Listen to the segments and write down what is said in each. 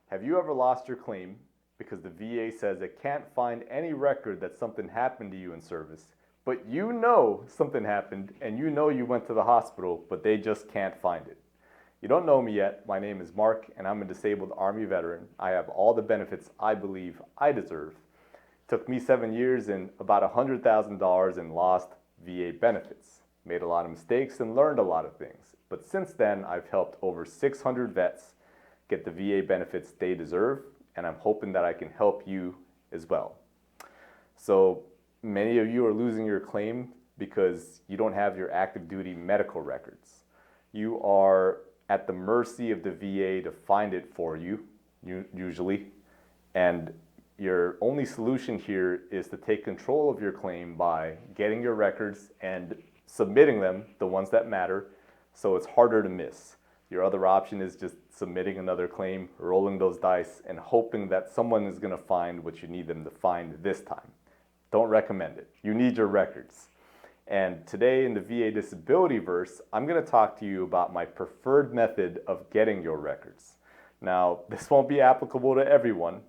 Have you ever lost your claim because the VA says it can't find any record that something happened to you in service, but you know something happened and you know you went to the hospital, but they just can't find it? You don't know me yet. My name is Mark, and I'm a disabled Army veteran. I have all the benefits I believe I deserve. It took me 7 years and about $100,000 in lost VA benefits. Made a lot of mistakes and learned a lot of things. But since then, I've helped over 600 vets get the VA benefits they deserve, and I'm hoping that I can help you as well. So many of you are losing your claim because you don't have your active duty medical records. You are at the mercy of the VA to find it for you, usually, and your only solution here is to take control of your claim by getting your records and submitting them, the ones that matter, so it's harder to miss. Your other option is just submitting another claim, rolling those dice, and hoping that someone is going to find what you need them to find this time. Don't recommend it. You need your records. And today in the VA Disability Verse, I'm going to talk to you about my preferred method of getting your records. Now, this won't be applicable to everyone,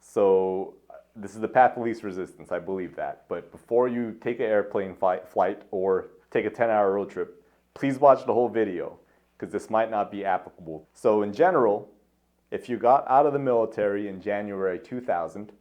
so this is the path of least resistance, I believe that. But before you take an airplane flight or take a 10-hour road trip, please watch the whole video, because this might not be applicable. So in general, if you got out of the military in January 2000,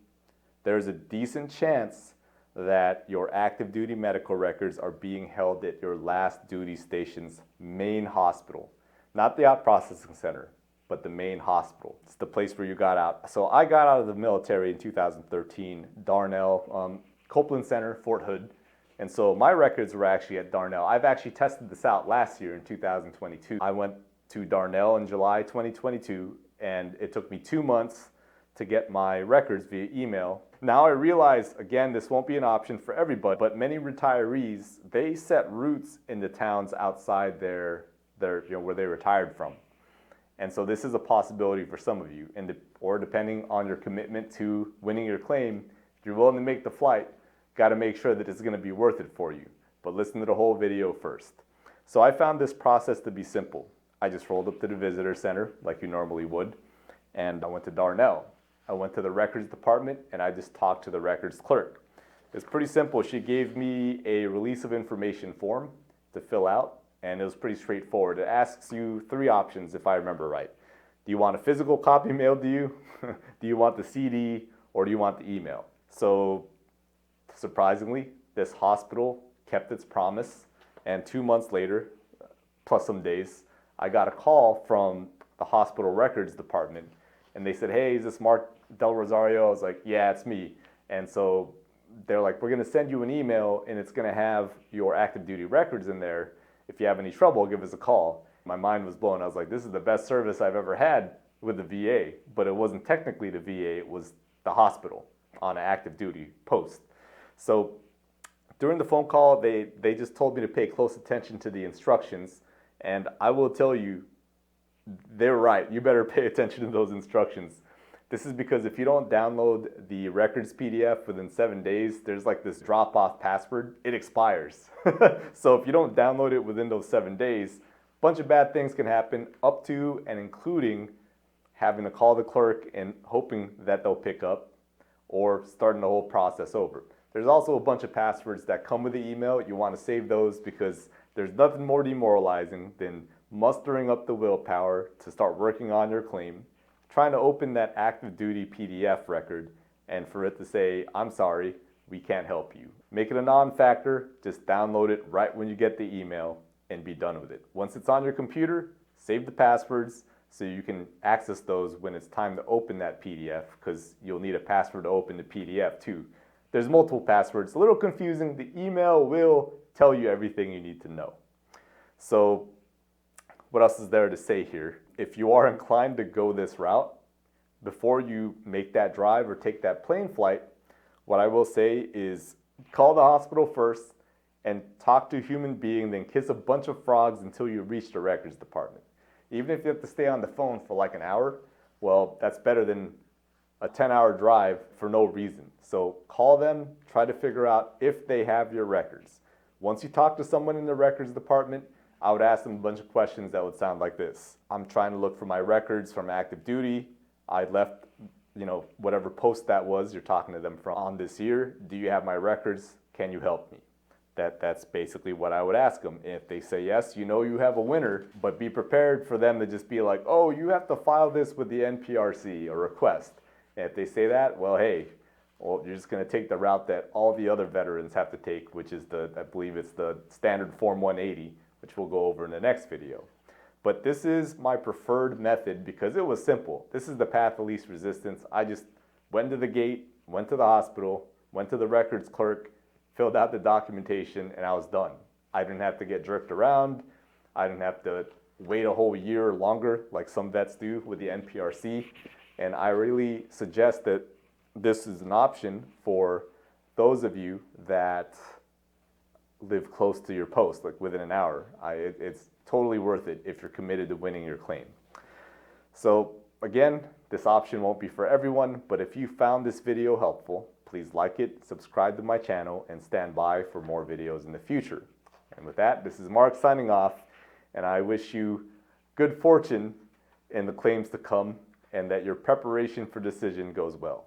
there's a decent chance that your active duty medical records are being held at your last duty station's main hospital. Not the out processing center, but the main hospital. It's the place where you got out. So I got out of the military in 2013, Darnell, Copeland Center, Fort Hood. And so my records were actually at Darnell. I've actually tested this out last year in 2022. I went to Darnell in July 2022, and it took me 2 months to get my records via email. Now I realize, again, this won't be an option for everybody, but many retirees, they set roots in the towns outside their where they retired from. And so this is a possibility for some of you, or depending on your commitment to winning your claim, if you're willing to make the flight, got to make sure that it's going to be worth it for you. But listen to the whole video first. So I found this process to be simple. I just rolled up to the visitor center like you normally would, and I went to Darnell. I went to the records department and I just talked to the records clerk. It's pretty simple. She gave me a release of information form to fill out, and it was pretty straightforward. It asks you 3 options if I remember right. Do you want a physical copy mailed to you? Do you want the CD, or do you want the email? So surprisingly, this hospital kept its promise, and 2 months later, plus some days, I got a call from the hospital records department, and they said, "Hey, is this Mark Del Rosario?" I was like, "Yeah, it's me." And so they're like, "We're going to send you an email, and it's going to have your active duty records in there. If you have any trouble, give us a call." My mind was blown. I was like, this is the best service I've ever had with the VA, but it wasn't technically the VA, it was the hospital on an active duty post. So during the phone call, they just told me to pay close attention to the instructions, and I will tell you, they're right. You better pay attention to those instructions. This is because if you don't download the records PDF within 7 days, there's like this drop-off password. It expires. So if you don't download it within those 7 days, a bunch of bad things can happen, up to and including having to call the clerk and hoping that they'll pick up, or starting the whole process over. There's also a bunch of passwords that come with the email. You want to save those because there's nothing more demoralizing than mustering up the willpower to start working on your claim, trying to open that active duty PDF record, and for it to say, "I'm sorry, we can't help you." Make it a non-factor, just download it right when you get the email and be done with it. Once it's on your computer, save the passwords so you can access those when it's time to open that PDF, because you'll need a password to open the PDF too. There's multiple passwords, a little confusing. The email will tell you everything you need to know. So what else is there to say here? If you are inclined to go this route, before you make that drive or take that plane flight, what I will say is call the hospital first and talk to a human being, then kiss a bunch of frogs until you reach the records department. Even if you have to stay on the phone for like an hour, well, that's better than a 10-hour drive for no reason. So call them, try to figure out if they have your records. Once you talk to someone in the records department, I would ask them a bunch of questions that would sound like this. "I'm trying to look for my records from active duty. I left, whatever post that was you're talking to them from on this year. Do you have my records? Can you help me? That's basically what I would ask them. If they say yes, you have a winner, but be prepared for them to just be like, oh, you have to file this with the NPRC or request. And if they say that, well, hey, you're just going to take the route that all the other veterans have to take, which is I believe it's the standard Form 180, which we'll go over in the next video. But this is my preferred method because it was simple. This is the path of least resistance. I just went to the gate, went to the hospital, went to the records clerk, filled out the documentation, and I was done. I didn't have to get jerked around. I didn't have to wait a whole year longer like some vets do with the NPRC. And I really suggest that this is an option for those of you that live close to your post, like within an hour. It's totally worth it if you're committed to winning your claim. So again, this option won't be for everyone, but if you found this video helpful, please like it, subscribe to my channel, and stand by for more videos in the future. And with that, this is Mark signing off, and I wish you good fortune in the claims to come, and that your preparation for decision goes well.